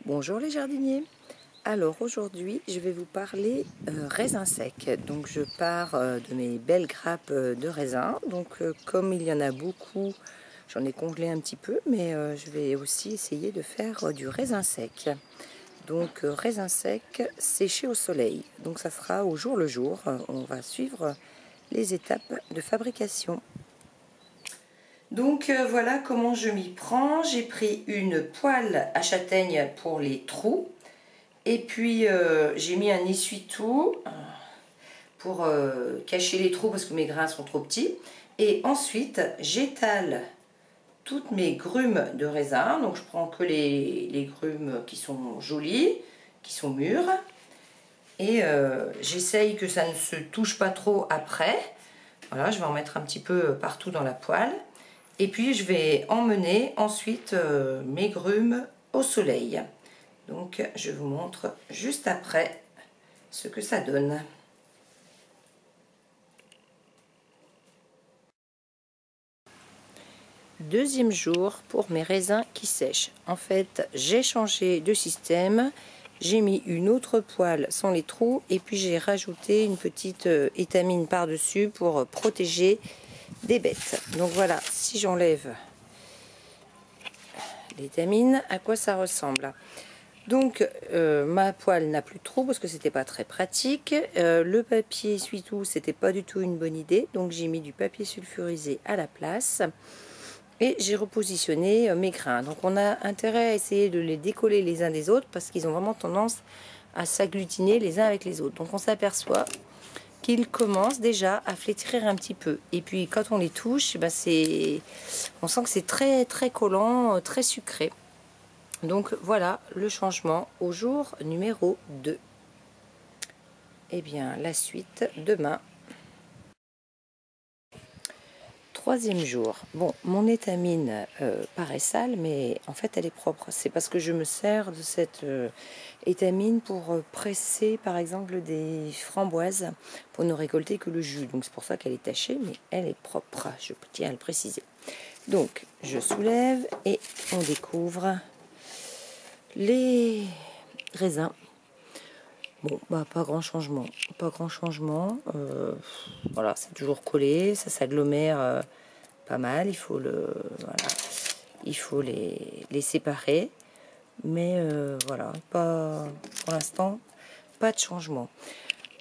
Bonjour les jardiniers. Alors aujourd'hui je vais vous parler raisin sec. Donc je pars de mes belles grappes de raisin. Donc comme il y en a beaucoup, j'en ai congelé un petit peu, mais je vais aussi essayer de faire du raisin sec. Donc raisin sec séché au soleil. Donc ça sera au jour le jour. On va suivre les étapes de fabrication. Donc voilà comment je m'y prends. J'ai pris une poêle à châtaigne pour les trous. Et puis j'ai mis un essuie-tout pour cacher les trous parce que mes grains sont trop petits. Et ensuite j'étale toutes mes grumes de raisin. Donc je prends que les grumes qui sont jolies, qui sont mûres. Et j'essaye que ça ne se touche pas trop après. Voilà, je vais en mettre un petit peu partout dans la poêle. Et puis je vais emmener ensuite mes grumes au soleil. Donc je vous montre juste après ce que ça donne. Deuxième jour pour mes raisins qui sèchent. En fait, j'ai changé de système. J'ai mis une autre poêle sans les trous et puis j'ai rajouté une petite étamine par-dessus pour protéger des bêtes. Donc voilà, si j'enlève l'étamine, à quoi ça ressemble? Donc ma poêle n'a plus de trous parce que c'était pas très pratique. Le papier essuie-tout, c'était pas du tout une bonne idée. Donc j'ai mis du papier sulfurisé à la place. Et j'ai repositionné mes grains. Donc on a intérêt à essayer de les décoller les uns des autres parce qu'ils ont vraiment tendance à s'agglutiner les uns avec les autres. Donc on s'aperçoit qu'ils commencent déjà à flétrir un petit peu. Et puis quand on les touche, ben on sent que c'est très très collant, très sucré. Donc voilà le changement au jour numéro 2. Et bien la suite demain. Troisième jour. Bon, mon étamine paraît sale, mais en fait elle est propre. C'est parce que je me sers de cette étamine pour presser par exemple des framboises pour ne récolter que le jus. Donc c'est pour ça qu'elle est tachée, mais elle est propre. Je tiens à le préciser. Donc je soulève et on découvre les raisins. Bon, bah pas grand changement. Pas grand changement. Voilà, c'est toujours collé, ça s'agglomère pas mal. Il faut les séparer. Mais voilà, pas pour l'instant, pas de changement.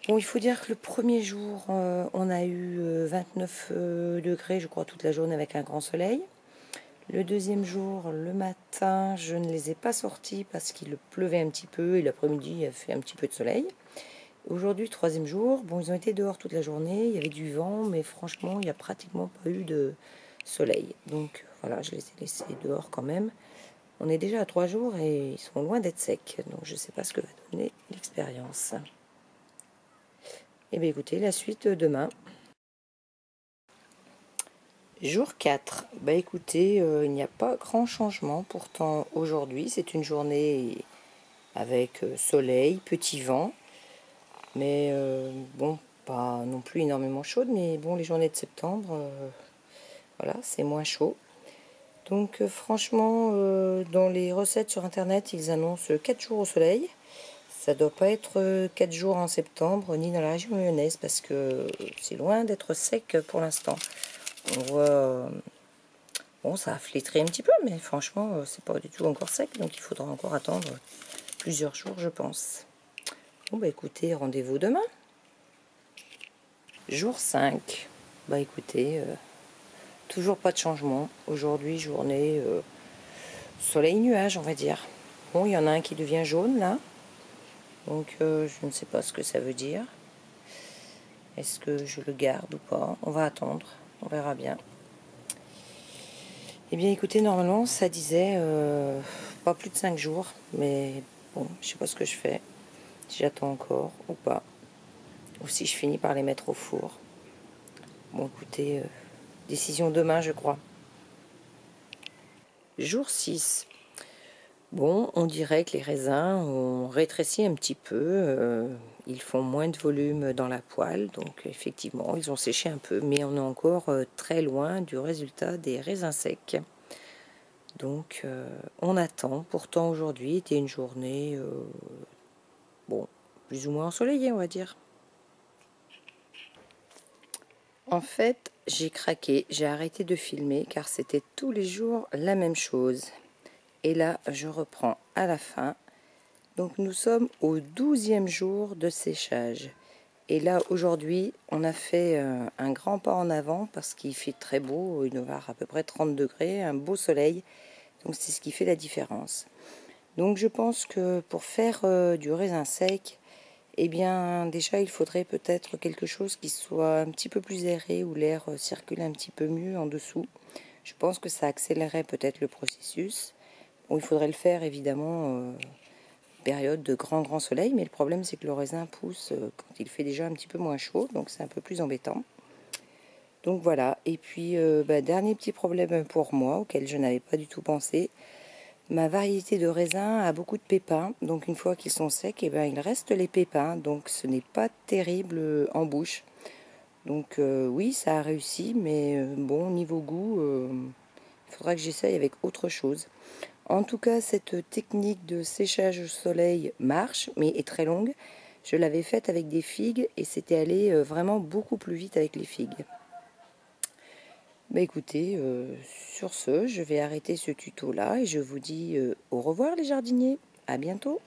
Bon, il faut dire que le premier jour, on a eu 29 degrés, je crois, toute la journée avec un grand soleil. Le deuxième jour, le matin, je ne les ai pas sortis parce qu'il pleuvait un petit peu et l'après-midi, il a fait un petit peu de soleil. Aujourd'hui, troisième jour, bon, ils ont été dehors toute la journée, il y avait du vent, mais franchement, il n'y a pratiquement pas eu de soleil. Donc voilà, je les ai laissés dehors quand même. On est déjà à 3 jours et ils sont loin d'être secs, donc je ne sais pas ce que va donner l'expérience. Et bien écoutez, la suite demain. Jour 4, bah écoutez, il n'y a pas grand changement, pourtant aujourd'hui c'est une journée avec soleil, petit vent, mais bon, pas non plus énormément chaude, mais bon, les journées de septembre, voilà, c'est moins chaud. Donc franchement, dans les recettes sur internet, ils annoncent 4 jours au soleil. Ça doit pas être 4 jours en septembre, ni dans la région lyonnaise, parce que c'est loin d'être sec pour l'instant. On voit... Bon, ça a flétri un petit peu, mais franchement, c'est pas du tout encore sec, donc il faudra encore attendre plusieurs jours, je pense. Bon, bah écoutez, rendez-vous demain. Jour 5. Bah écoutez, toujours pas de changement. Aujourd'hui, journée soleil-nuage, on va dire. Bon, il y en a un qui devient jaune, là. Donc, je ne sais pas ce que ça veut dire. Est-ce que je le garde ou pas? On va attendre, on verra bien. Eh bien écoutez, normalement ça disait pas plus de 5 jours, mais bon, je sais pas ce que je fais, si j'attends encore ou pas, ou si je finis par les mettre au four. Bon écoutez, décision demain je crois. Jour 6. Bon, on dirait que les raisins ont rétréci un petit peu, ils font moins de volume dans la poêle, donc effectivement ils ont séché un peu, mais on est encore très loin du résultat des raisins secs. Donc on attend. Pourtant aujourd'hui était une journée bon, plus ou moins ensoleillée, on va dire. En fait, j'ai craqué, j'ai arrêté de filmer car c'était tous les jours la même chose. Et là, je reprends à la fin. Donc nous sommes au 12e jour de séchage. Et là, aujourd'hui, on a fait un grand pas en avant parce qu'il fait très beau, il va à peu près 30 degrés, un beau soleil. Donc c'est ce qui fait la différence. Donc je pense que pour faire du raisin sec, eh bien déjà il faudrait peut-être quelque chose qui soit un petit peu plus aéré, où l'air circule un petit peu mieux en dessous. Je pense que ça accélérerait peut-être le processus. Bon, il faudrait le faire évidemment période de grand soleil, mais le problème c'est que le raisin pousse quand il fait déjà un petit peu moins chaud, donc c'est un peu plus embêtant. Donc voilà, et puis dernier petit problème pour moi, auquel je n'avais pas du tout pensé. Ma variété de raisins a beaucoup de pépins, donc une fois qu'ils sont secs, eh ben, il reste les pépins, donc ce n'est pas terrible en bouche. Donc oui, ça a réussi, mais bon, niveau goût, il faudra que j'essaye avec autre chose. En tout cas, cette technique de séchage au soleil marche, mais est très longue. Je l'avais faite avec des figues et c'était allé vraiment beaucoup plus vite avec les figues. Bah écoutez, sur ce, je vais arrêter ce tuto là et je vous dis au revoir les jardiniers, à bientôt.